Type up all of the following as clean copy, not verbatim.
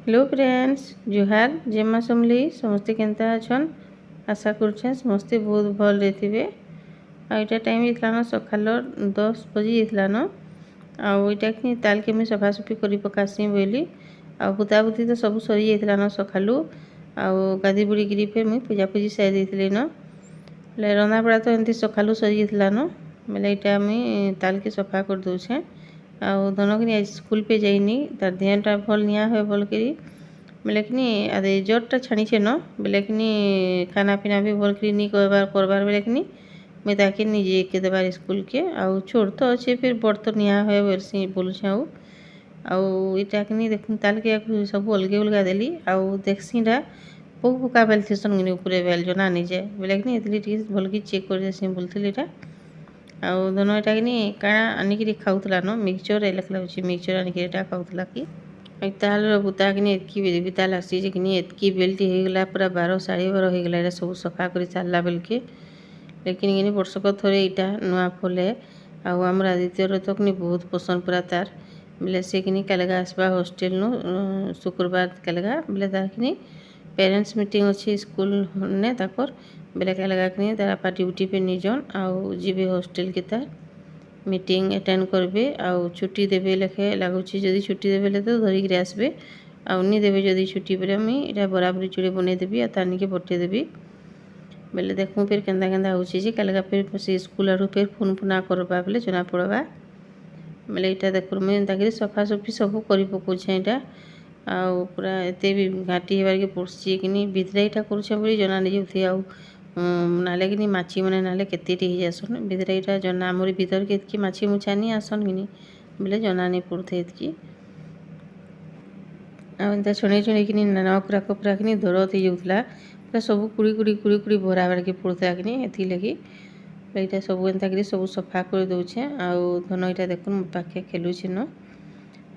Hello friends, जुहार जेमा समली समस्ते Kenta अछन। आशा करुछे समस्ते बहुत भल रे। आईटा टाइम इतलानो सकाल 10 बजे इतलानो। आईटा कि ताल के मैं सफासफी करी पकासी बोली। आ बुता बुती तो सब सरी जाइतलानो सकालू। आ गाधी बुड़ी गिरी पे मुई पूजा पूजी सारी देइतली न। ले रंधा बड़ा तो एंती सकालू सरी जाइतलानो। बेले इटा मुई ताल के सफा कर दोछे। आ धनकनी आज स्कूल पे जाइनी तार ध्यानटा भल निया हुए भल करी बेले कि अदे जोरटा छाणी न बेले कि खाना पीना भी भल करी नहीं करबार बेले कि मुई ताके निजे के देबार स्कूल के आउ छोड़ तो अच्छे फिर बड़ तो निया हुए बोलसी बोलछे आउ इटा कि देख ताल के सब अलगे अलगा देली आउ देखसीटा पोक पोका बेल थीसन कि ऊपर बेल जना निजे बेले कि इतली भल की चेक कर देसी बोलती इटा आउ दोनों इटा कि काଣା आनिकी खाऊला न मिक्सचर एलक लाଗୁଛି मिक्सचर आनिकी इटा खाऊला कि ताल बुता कि एतकी बिता लगसी जे कि एतकी बेल्टी हो गला पूरा 12 12:30 हो गला सब सफा कर सारा बेल के लेकिन इन वर्षक थोड़े इटा नुआ फले आउ आमर आदित्यर तो कि बहुत पसंद पूरा तार बेले से कि कालगा आसबा हॉस्टेल नु शुक्रवार कालगा बेले तार कि पेरेंट्स मीटिंग अच्छी स्कूल ने ताकर बेले कालगा कि तार आपा ड्यूटी पे निजन आउ जीवे हॉस्टेल के तार मीटिंग अटेंड करबे आउ छुट्टी देबे लेखे लगुच जदि छुट्टी देबे तो धरिक आसबे आउ नहीं देबे जदि छुट्टी बेले मुई इटा बराबरी चूड़ी बनै देबी आ तानिके पठे देबी बेले देखूँ फिर केंदा केंदा होची जे कालगा फिर से स्कूल आरु फिर फोन पुना करबा बेले जना पड़बा बेले इटा देखु मुई ताकि सफा सफी सब करि पकोछे इटा आउ पूरा एते भी घाटी हेबार के पड़सी कि भितरे इटा करुछे बोली जना नहीं जाउथि आउ नाले कि माछी मैंने नाले केतेटी हो जासन भितरे इटा जना आमरी भीतर के इतकी माछी मुछा नहीं आसन कि बोले जना नहीं पड़ते इतकी आमता छुणी छुणी कि नकराक पूरा कि दरद हो जाऊला पूरा सब कुड़ी कुड़ी कुड़ी कुड़ी भराबार के पड़ता कि एथी लगी यहाँ सब एंता कर सब सफा कर दौचे आउ धन यहाँ देखुन मो पाखे खेलुचे न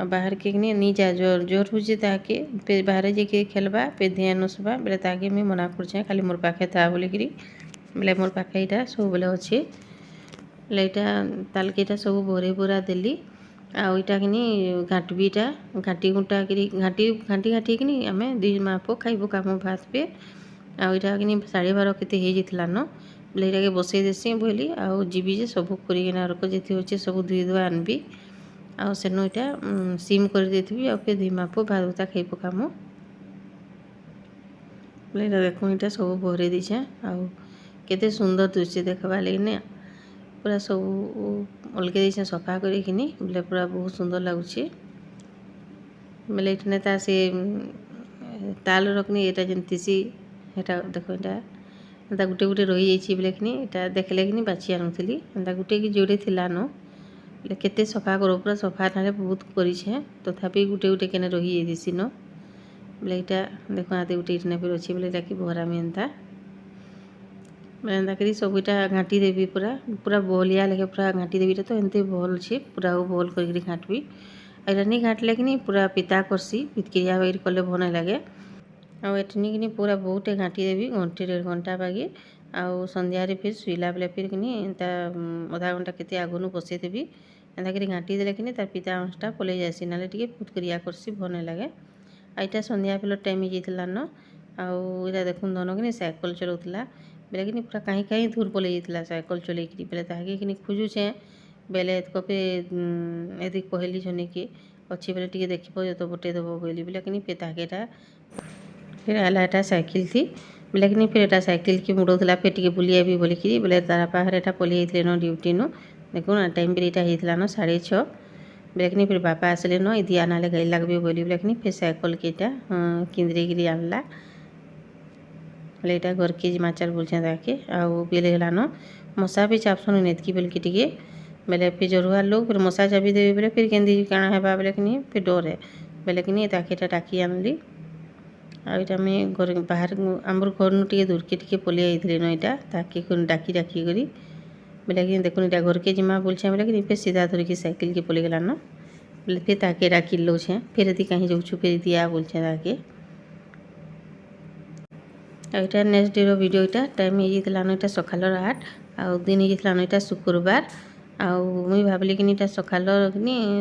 बाहर के नहीं जा जोर जोर हो ताके बाहर जाके खेलबा पे ध्यान नसबा बेले ताके मुझे मना कर खाली मोर पाखे था बोलिकी बेले मोर पाखे यहाँ सब बेले अच्छे बेले यहाँ तालके यहाँ सब भरे भरा देली आउ इटा कि घाटबीटा घाटी गुंटा घाटी घाटी घाटी कि आम दुई माँ पो खाइबू कम भात पे आउ इटा कि 12:30 केते हो जाता न बोले यहाँ बसई देसी बोली आउ जीवी जे सब करक जी अच्छे सब धुई धुआ आनबी आउ सेनु इटा सीम कर देथिबी आउ फिर दुई माँ पो भात भुता खाई पकामु बोले देखो इटा सब भरे दीछे आउ केते सुंदर दृश्य देखबा लगे पूरा सब अलगे दीछे सफा करिकिनी बोले पूरा बहुत सुंदर लगुचे बोले इठने ता से ताल रखनी एटा जंतीसी एटा देखो एटा एंता गुटे गुटे रही जाइए बोले कि एटा देखले कि बाछी आनुली एंता गुटे कि जोड़े थिला न बोले केते सफा करो पूरा सफा ना बहुत करें तथापि गुटे गुटे केने रही जाइसी न बोले यहाँ देखो आते गुटे इठने फिर अच्छे बोले कि भरामी एंता बोले एंता करी सब इटा घाटी देवी पूरा पूरा बहलिया लगे पूरा घाटी देवी तो एमती भल छे पूरा भल कर घाटबी यहाँ नहीं घाटले कि पूरा पिता करसी पितक्रिया वगैरह कले भल लगे आउ एठनी कि पूरा बहुते घाटी देवी घंटे 1.5 घंटा बागे आउ संध्यारे फिर शुला बेले फिर कि आधा घंटा केते आगुन बसई देवी एंता कर घाटी देले कि तार पिता अंशटा पलि जासी ना टे फुटक्रिया करसी भल लगे आईटा संध्या बेल टाइम हो जाता न आउ यहाँ देखुन धन कि साइकेल चलाऊला बेले कि पूरा कहीं कहीं दूर पलि जाता साइकेल चलैकी बेले ताके कि खोजुचे बेले कपे यदि कहली जने कि अच्छी बेले टे देखो जो बटे देव बोली बोले कि ताकेटा फिर आला एटा साइकिल थी बोले कि फिर एटा साइकिल की मुड़ौला फिर टे बुलिया भी बोलिकी बोले तार बाहर एटा पलि जाते न ड्यूटी नु देखो टाइम भी यहाँ होता न 6:30 बोले कि फिर बापा आसले न इदी आना गाड़ी लगे बोली बोले कि फिर साइकिल के किंद्रे आनला बोले यहाँ घर के माचार बोलचे ताके आउ बेले गला न मशा भी चापसन एतकी बोलिकी टे बोले फिर जरुआ लोग फिर मशा चाबी देवी बोले फिर केंदी काଣା हेबा बोले कि फिर डरे बोले कि ताके डाकी आनली आईटा मैं घर बाहर आमर घर नु टे दूर के पलि आई न यहाँ ताकि डाकी डाकी करी बोले कि देखो यहाँ घर के जिमा बोलछे बोले कि फिर सीधा धरिकी साइकिल के पलि गला न बोले फिर ताके डाकी लौछे फिर यदि कहीं जाऊँ फिर दिया बोलछे ताके यहाँ नेक्स्ट डे वीडियो यहाँ टाइम हो जाता न यहाँ सकाल 8 आउ दिन हो जाता न यहाँ शुक्रवार आउ मुई भाविली कि इटा सकाल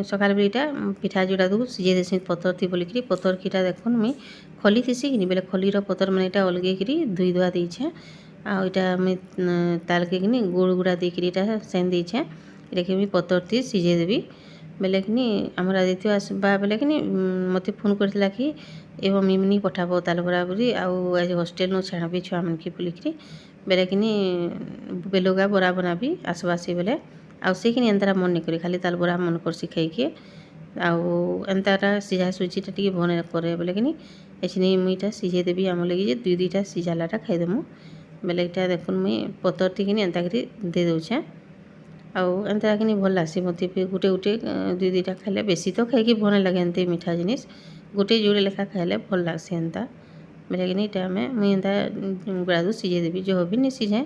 सकाल बेले इटा पिठा जोड़ा दू सीझे देसी पतर थी बोलिकी पतर कीटा देखुन मुई खली थीसी कि बेले खलीर पतर मैंने इटा अलगेकरी धुई धुआ देछे आउ इटा मुई तालके कि गुड़ गुड़ा देकरी इटा सेन देछे इटा कि पतर थी सीझे देवी बेले कि आमर आदित्य आसबा बेले कि मत फोन करथिला कि एवं मिमनी पठाबो ताल बरा बोली आउ आज हॉस्टेल नु छाड़बी छुआ मन की बोलिकी बेले कि बेलुगा बरा बनाबी आसबा से बेले आउ से कि एंतारा मन नहीं करी खाली ताल बरा मन करसी खाइके आउ एंतारा सीझा सुजीटा टी बने करे बोले कि एछनी मुईटा सीझे देवी आम लगे जे दुई दुईटा सीझालाटा खाईदेमु बेले इटा देखुन मुई पतर टी कि एंता करी दे दौछे आउ एंता कि भल लासी मत गोटे गोटे दुई दुईटा खाइले बेसी तो खाई भल लगे एंते मीठा जिनिस गोटे जोड़े लेखा खाइले भल लगसी एंता बेले कि इटा मुई एंता गुड़ा दू सीझे देवी जो भी नहीं सीझे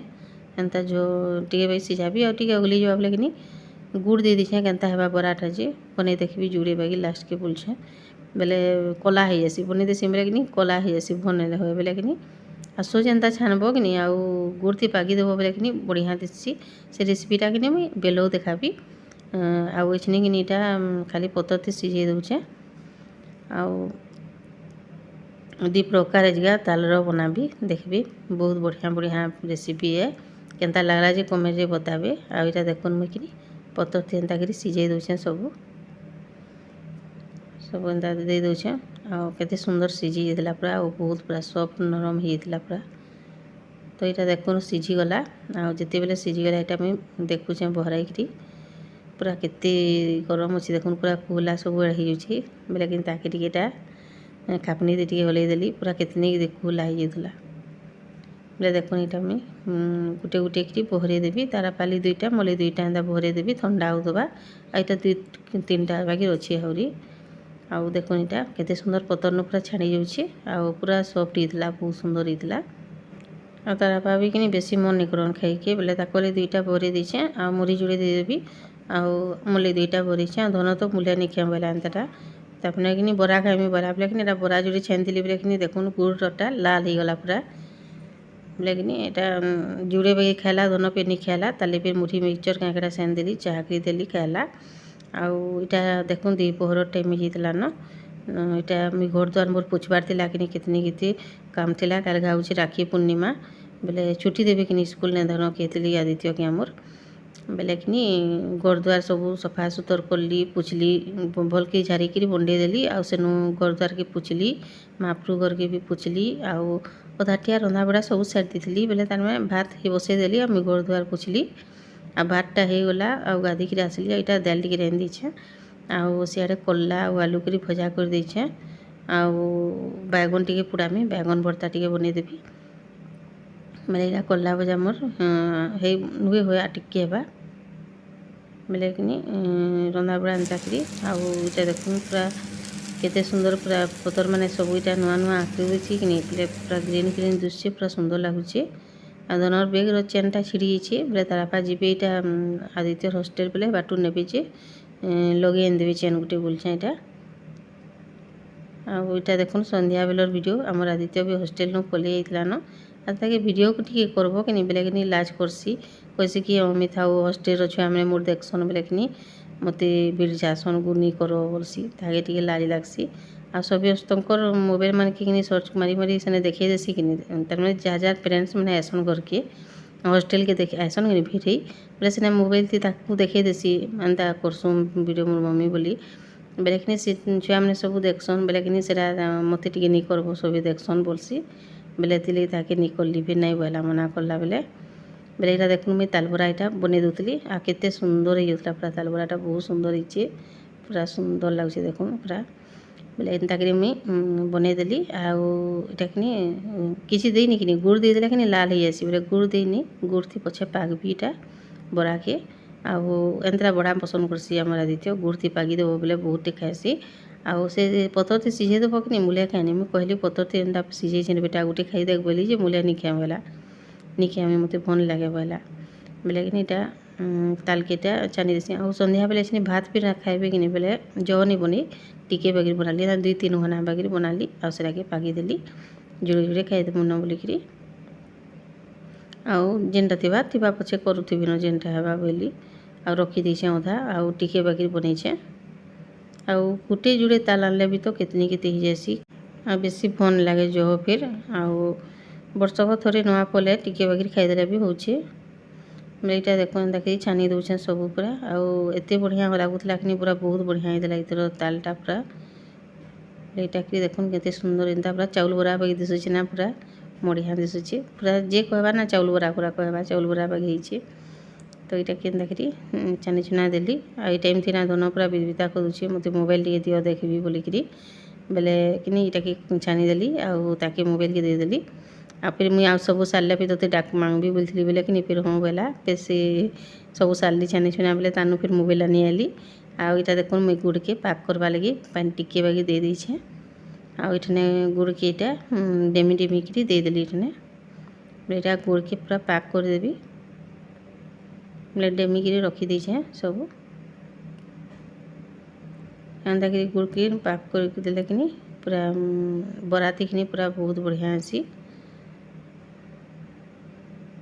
एंता जो टे भाई सीझाबी आउ टे उगली जावा बोले कि गुड़ दे दीछे केन्ता हेबा बराटा जे बने देखबी जुड़े बागी लास्ट के बोलछे बेले कला हो जासी बने देसी बेले कि कला हो जासी बने हुए बेले कि आसो जेनता छाणब कि आउ गुड़ थी पागी देव बेले कि बढ़िया दिसी से रेसिपीटा कि मुई बेलो देखाबी आउ एछने कि इटा खाली पतर थी सीझे दौचे आउ दी प्रकार जगह तालर बनाबी देखबी बहुत बढ़िया बढ़िया रेसिपी है केन्ता लगला जे कमेंट रे बताबे आउ इटा देखुन मुई कि पतर थी एंता करी सीझे दौचे सब एंता दे दौचे आउ केते सुंदर सीझी जाइला पूरा और बहुत पूरा सॉफ्ट नरम हो जाइला पूरा तो यहाँ देखुन सीझी गला आउ जिते बेले सीझी गला यहाँ मुझे देखुचे बहराई पूरा केते गरम अच्छी देखुन पूरा कुला सब हो जाए बेले कि ताके टिकेटा खापनी टी हल्ई देली पूरा केतनी कुला हो जाता बेले देखुन यहाँ मुझे गोटे गोटे कि बहरे देवी तारा पाली दुईटा मले दुईटा एंता बहरे देवी ठंडा हो दबा यहाँ दुई तीन टा बाकी अच्छी आहरी आउ देखुन यहाँ केते सुंदर पतर न पूरा छाड़ी जाऊँगी आउ पूरा सॉफ्ट होता बहुत सुंदर होता आ तारा बापा भी कि बेसी मन नहीं करन खाइके बोले ताकले दुईटा बहरे देछे आ मुरी जोड़े देदेवी आउ मुले दुईटा बहरीछे आ धन तो मुलिया नहीं खाए बोला एंताटा तापने कि बरा खाइमी बरा बोले कि बरा जोड़े छानी बोले कि देखुन गुड़टा लाल हो गला पूरा बोले कि यहाँ जुड़े बगे खाला धन पे नहीं खाला ताले फिर मुठी मिक्सचर काँकड़ा सेन देली चाकरी देली खाला आउ इटा देखुन द्विपहर टाइम होता न इटा मुझे घर द्वार मोर पोछबार थिला कि कितनी कितनी काम थिला काल गाँचे राखी पूर्णिमा बेले छुट्टी देवी कि स्कूल ने धन कहती आदित्य के आमर बेले कि घर द्वार सब सफा सुतर कली पुछली भल के झारिकी बंडे देली आउ सेनु घर द्वार के पुछली महाप्रभु घर के भी पुछली आउ अधाटिया रंधा बड़ा सब सारी दी बेले तार में भात ही बसई देली और घर द्वार पुछली आ भातटा हो गला आ गाधिक आसली यहाँ दाल टी रांधि देछे आउ सियाड़े कला और आलू करी भजा कर देछे आउ बैगन टी पुड़ामी बैगन भर्ता टी बनईदेवी बेले यहाँ कला भजा मोर नुए हुए टिके बा बेले कि रंधा बड़ा एंता करी आउ इटा देखुन पूरा केते सुंदर पूरा पतर माने सब इटा नुआ नुआ आँकड़ी देछि कि पूरा ग्रीन ग्रीन दुसछे पूरा सुंदर लगुचे आ धनर बेगर चेनटा छिड़ी जाइए बोले तार बापा जी यहाँ आदित्य हॉस्टेल बोले बाटू ने लगे आन देवे चेन गोटे बोलछे यहाँ आईटा देखुन संध्या बेलर वीडियो आमर आदित्य भी हॉस्टेल नु पलि जाइला न ताके वीडियो को टी करबो कि बेले कि लाज करसी कैसे कि मम्मी था हॉस्टेल छुआ मैंने मोर देखसन बेले कि मत बिरजासन गुनी करो बोलसी ताके टी लाज लगसी आ समस्तर मोबाइल मान के सर्च मारी मारी से देखे देसी कि मैंने जहाँ जहाँ पेरेन्ट्स मैंने आसन घर के हॉस्टेल के देखे आसन कि भिड़े बोले सीना मोबाइल थी देखे देसी एंता करसुँ वीडियो मोर मम्मी बोली बेले कि छुआ मैंने सब देखसन बेले कि मत टी नहीं करब सब देखसन बोलसी बेले तिले ताके नहीं करली भी नहीं बोला मना करला बेले बेले यहाँ देखुन मुझे तालबरा यहाँ बन दूली आ केते सुंदर होता पूरा तालबराटा बहुत सुंदर होइए पूरा सुंदर लगुच देखुन पूरा बेले एंता करी मुई बनईदेली आटा कि देनी कि गुड़ देदेला कि लाल हो जासी बोले गुड़ देनी गुड़ थी पछे पागबी इटा बरा के आउ एंतरा बड़ा पसंद करसी आमर आदित्य गुड़ थी पागी देव बोले बहुत खाएसी आउ से पतर थी सीझे देव कि मुलिया खाएनी मुझे कहली पतर थी एंता सीझे बेटा गोटे खाई देख बोली जे मुलिया नहीं खाए बोला नहीं खाए मत भन लगे बोला बोले कि तालकेटा छानी देसी आउ संध्या बेले छे भात भी खाइबे कि बोले जौ नहीं बनी टिके बागिर बनाली दुई तीन घना बागिर बनाली आउ से पागी देली जुड़े जुड़े खाईदेमु न बोलिकी आउ जेनटा थिबा पछे करूथिबि न जेनटा हेबा बोली ଆଉ ରଖି ଦେଇଛେ ଅଧା ଆଉ टिके बाकी बनैछे आउ गुटे जुड़े ताल आनले भी तो केतनी केते ही जासी आ बेसी फोन लागे जो फिर आउ वर्षक थोड़े नवा पले टिके बाकी खाइदेले भी होछे मेटा देखो देखि छानी दउछन सब पूरा आउ एते बढ़िया लागुतला कि पूरा बहुत बढ़िया हेतला इतर तालटा पूरा एटा कि देखुन केते सुंदर इंता पूरा चाउल बरा बाकी दिसुछि ना पूरा बढ़िया दिसुछि पूरा जे कहबा ना चाउल बरा पूरा कहबा चाउल बरा बाकी हिछि तो इटा केन देखि छानी छुना देली आ ई टाइम थिना दोनो पूरा बिबिता करूछि मते मोबाइल टिके दियो देखबी बोली करी बेले किनी इटा के छानी देली आ ताके मोबाइल के दे देली आ फिर मुई आ सब सारले फिर तोते डाक मांगबी बोलथिली बेले कि फिर हाँ बेला फिर से सब सारली छानी छुना बेले तानु फिर मोबाइल आनी आली आ इटा देखुन मुई गुड़ के पाक करवा लगी पानी टिके बाकी दे देछे आ इठने गुड़ के इटा डेमी डेमी करी दे देली इठने बेटा गुड़ के पूरा पाक कर देबी बेले डेमी करी रखी देछे सब एंदा करी गुड़ के पाक कर देले किनी पूरा बराती किनी पूरा बहुत बढ़िया आसी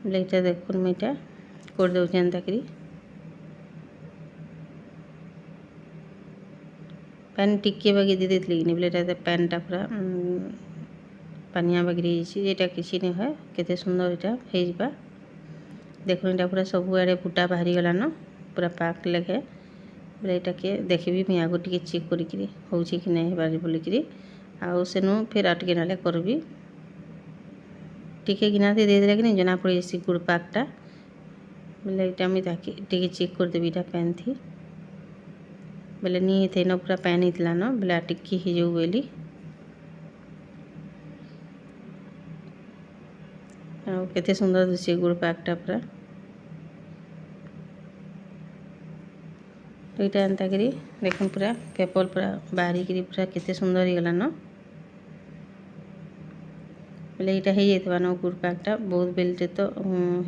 बेटा देखुन मेटा कर दउछे एंता करी पैन टिके बाकी दे देतली कि बेटा पैनटा पूरा पानिया बाकी रही किसी नहीं है केते सुंदर इटा हे जिबा देखुन इटा पूरा सब आड़े फुटा बाहरी गलान पूरा पाक लगे बोले इटा के देखबी मुई आगो टिके चेक करी करी होउछि कि नहीं बारी बोली करी आउ सेनु फिर आ टिके नाले करबी टिके गिना दे देले कि नहीं जना पड़ी सी गुड़ पाकटा बोले इटा मुई ताके टिके चेक कर देबी इटा पैन थी बेले नी थे न पूरा पैन हितला न बेले टिक्की ही जो बेली केते सुंदर दिसे गुड़ पाकटा पूरा तो इटा एंता करी देखुन पूरा पेपर पूरा बाहरी करी पूरा केते सुंदर ही गला न बेले इटा हे जेतबा न गुड़ पाकटा बहुत बेलटे तो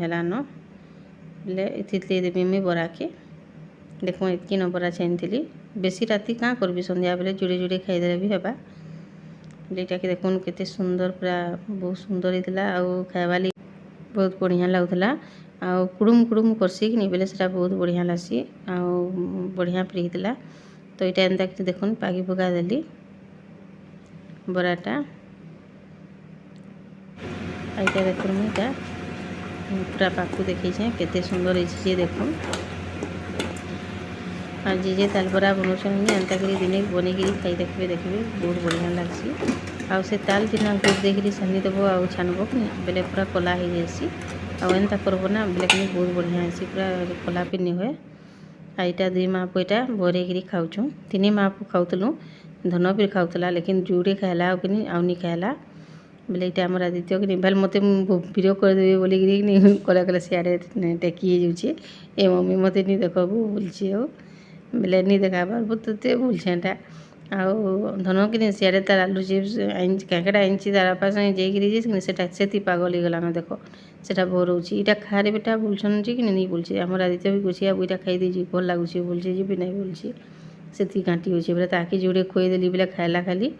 हैला न बेले इथितले देबी मी बरा के देखो इतकी न बरा छानी बेसी राति क्या करबी संध्या बेले जुड़े जुड़े खाईदे भी हेबा जेटा कि देखुन केते सुंदर पूरा बहुत सुंदर हितला आउ खाइबा लगी बहुत बढ़िया लागुतला आउ कुड़ुम कुड़ुम करसी कि नहीं बेले सेटा बहुत बढ़िया लासी आउ बढ़िया फ्री हितला तो इटा एंता कि देखुन पागी पका देली बराटा आइटा देखुन इटा पूरा पाकू देखी केते सुंदर हिची देखुन आज जे ताल बरा बनाऊन एंता करी दिने बनेकरी खाई देखबे बहुत बढ़िया लगसी आउ से ताल दिना गुड़ देकरी सानी देव आउ छानब कि बेले पूरा कला हो जासी आउ एंता करब ना बेले कि बहुत बढ़िया आसी पूरा कला भी नहीं हुए आईटा दुई माँ पु यहाँ भरेकरी खाऊँ तीन माँ पु खाऊलु धन भी खाऊला लेकिन जुड़े खाला कि आउ नहीं खाला बेले यहाँ आम आदित्य कि भाई मत वीडियो करदेवी बोलिकी कला कला सियाड़े टेकी जाऊे ए मम्मी मत नहीं देखबू बोलছি बेले नहीं देखा ते बोलछेटा आउ धन कि सियाड़े तार आलू चिप्स कैकेटा आनी तार बापा संगे जाइए से पागल हो गलान देख सेटा भरोची इटा खारे बेटा बोलछन कि नहीं बोलছে आम आदित्य भी कुछ अब इटा खाई दीजिए भल लगुच बोलছে भी नहीं बोलছে से घाटी हो बोले ताकि जोड़े खुएदेली बोले खाइला खाली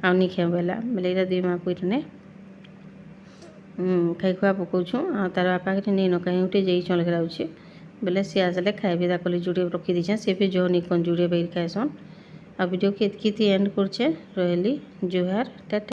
आउ नहीं खाए बेला बेले यहाँ दुई माँ को इटने खाई खुआ पकाऊँ आ तार बापा के नहीं न कहीं उठे जाइ लगे बेले सी आसले खाइबे ताकले जुड़े रखी दीछे से भी जो निकन जुड़े बैर खाएसन आ वीडियो के एतकी एंड करछे रहली जुहार टाटा।